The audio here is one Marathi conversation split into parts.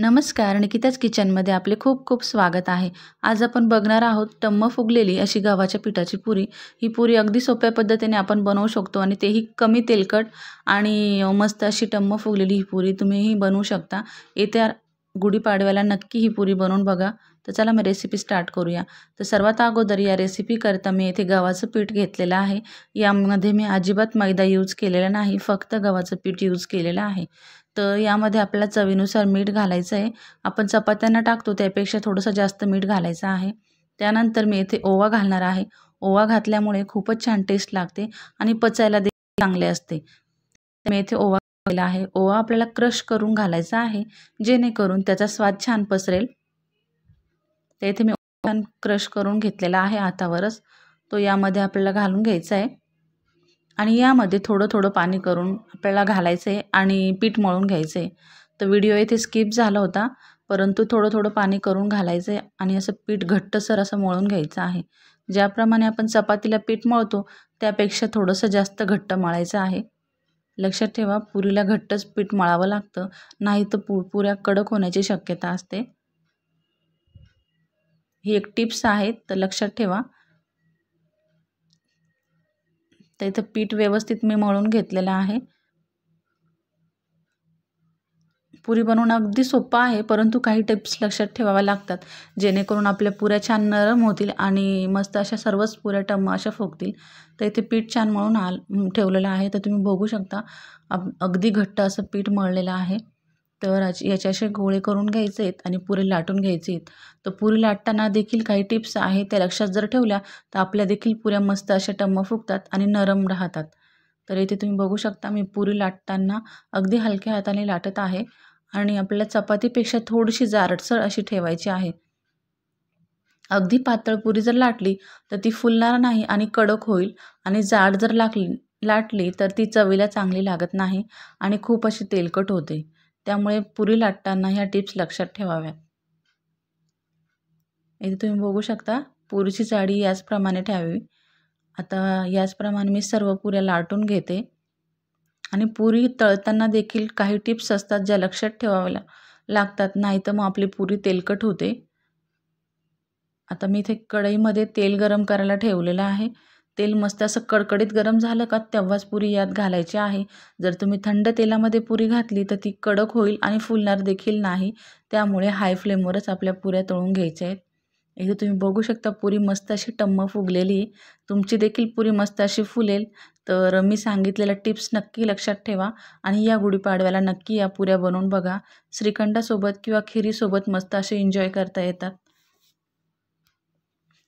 नमस्कार, निकिताच किचनमध्ये आपले खूप खूप स्वागत आहे। आज आपण बघणार आहोत टम्म फुगलेली अशी गव्हाच्या पिठाची पुरी। ही पुरी अगदी सोप्या पद्धतीने आपण बनवू शकतो आणि तेही कमी तेलकट आणि मस्त अशी टम्म फुगलेली ही पुरी तुम्हीही बनवू शकता। येत्या गुढीपाडव्याला नक्की ही पुरी बनवून बघा। तर चला मी रेसिपी स्टार्ट करूया। तर सर्वात अगोदर या रेसिपी करता मी येथे गव्हाचं पीठ घेतलेलं आहे। यामध्ये मी अजिबात मैदा यूज केलेला नाही, फक्त गव्हाचं पीठ यूज केलेलं आहे। तर यामध्ये आपल्याला चवीनुसार मीठ घालायचं आहे। आपण चपात्यांना टाकतो त्यापेक्षा थोडंसं जास्त मीठ घालायचं आहे। त्यानंतर मी इथे ओवा घालणार आहे। ओवा घातल्यामुळे खूपच छान टेस्ट लागते आणि पचायला देखील चांगले असते। मी इथे ओवा घातलेला आहे। ओवा आपल्याला क्रश करून घालायचा आहे, जेणेकरून त्याचा स्वाद छान पसरेल। तर इथे मी ओवा क्रश करून घेतलेला आहे हातावरच, तो यामध्ये आपल्याला घालून घ्यायचा आहे आणि यामध्ये थोडं थोडं पाणी करून आपल्याला घालायचं आहे आणि पीठ मळून घ्यायचं आहे। तर व्हिडिओ इथे स्किप झाला होता, परंतु थोडं थोडं पाणी करून घालायचं आहे आणि असं पीठ घट्टसर असं मळून घ्यायचं आहे। ज्याप्रमाणे आपण चपातीला पीठ मळतो त्यापेक्षा थोडंसं जास्त घट्ट मळायचं आहे। लक्षात ठेवा, पुरीला घट्टच पीठ मळावं लागतं, नाही तर पुऱ्या कडक होण्याची शक्यता असते। ही एक टिप्स आहे, तर लक्षात ठेवा। तर इथं पीठ व्यवस्थित मी मळून घेतलेलं आहे। पुरी बनवणं अगदी सोपं आहे, परंतु काही टिप्स लक्षात ठेवाव्या लागतात, जेणेकरून आपल्या पुऱ्या छान नरम होतील आणि मस्त अशा सर्वच पुऱ्या टम्म अशा फुगतील। तर इथे पीठ छान मळून ठेवलेलं आहे, तर तुम्ही बघू शकता अगदी घट्ट असं पीठ मळलेलं आहे। तर याचे असे गोळे करून घ्यायचे आहेत आणि पुरी लाटून घ्यायचे आहेत। तर पुरी लाटताना देखील काही टिप्स आहेत, त्या लक्षात जर ठेवल्या तर आपल्या देखील पुऱ्या मस्त अशा टम्म फुगतात आणि नरम राहतात। तर इथे तुम्ही बघू शकता मी पुरी लाटताना अगदी हलक्या हाताने लाटत आहे आणि आपल्याला चपातीपेक्षा थोडीशी जाडसर अशी ठेवायची आहे। अगदी पातळ पुरी जर लाटली तर ती फुलणार नाही आणि कडक होईल आणि जाड जर लाटली तर ती चवीला चांगली लागत नाही आणि खूप अशी तेलकट होते। त्यामुळे पुरी लाटताना ह्या टिप्स लक्षात ठेवाव्या। इथे तुम्ही बघू शकता पुरीची जाडी याचप्रमाणे ठेवावी। आता याचप्रमाणे मी सर्व पुऱ्या लाटून घेते आणि पुरी तळताना देखील काही टिप्स असतात ज्या लक्षात ठेवाव्या लागतात, नाहीतर मग आपली पुरी तेलकट होते। आता मी इथे कढईमध्ये तेल गरम करायला ठेवलेलं आहे। तेल मस्त असं कडकडीत गरम झालं का तेव्हाच पुरी यात घालायची आहे। जर तुम्ही थंड तेलामध्ये पुरी घातली तर ती कडक होईल आणि फुलणार देखील नाही। त्यामुळे हाय फ्लेमवरच आपल्या पुऱ्या तळून घ्यायच्या आहेत। इथे तुम्ही बघू शकता पुरी मस्त अशी टम्म फुगलेली आहे। तुमची देखील पुरी मस्त अशी फुलेल। तर मी सांगितलेल्या टिप्स नक्की लक्षात ठेवा आणि या गुढीपाडव्याला नक्की या पुऱ्या बनवून बघा। श्रीखंडासोबत किंवा खिरीसोबत मस्त असे एन्जॉय करता येतात।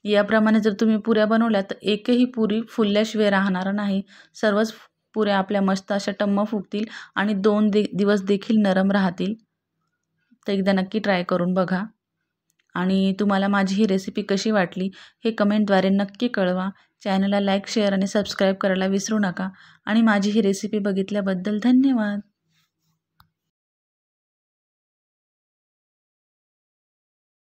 याप्रमाणे जर तुम्ही पुऱ्या बनवल्या तर एकही पुरी फुलल्याशिवाय राहणार नाही। सर्वच पुऱ्या आपल्या मस्त अशा टम्म फुगतील आणि 2 दिवस देखील नरम राहतील। तर एकदा नक्की ट्राय करून बघा आणि तुम्हाला माझी ही रेसिपी कशी वाटली हे कमेंटद्वारे नक्की कळवा। चॅनलला लाईक, शेअर आणि सबस्क्राईब करायला विसरू नका आणि माझी ही रेसिपी बघितल्याबद्दल धन्यवाद।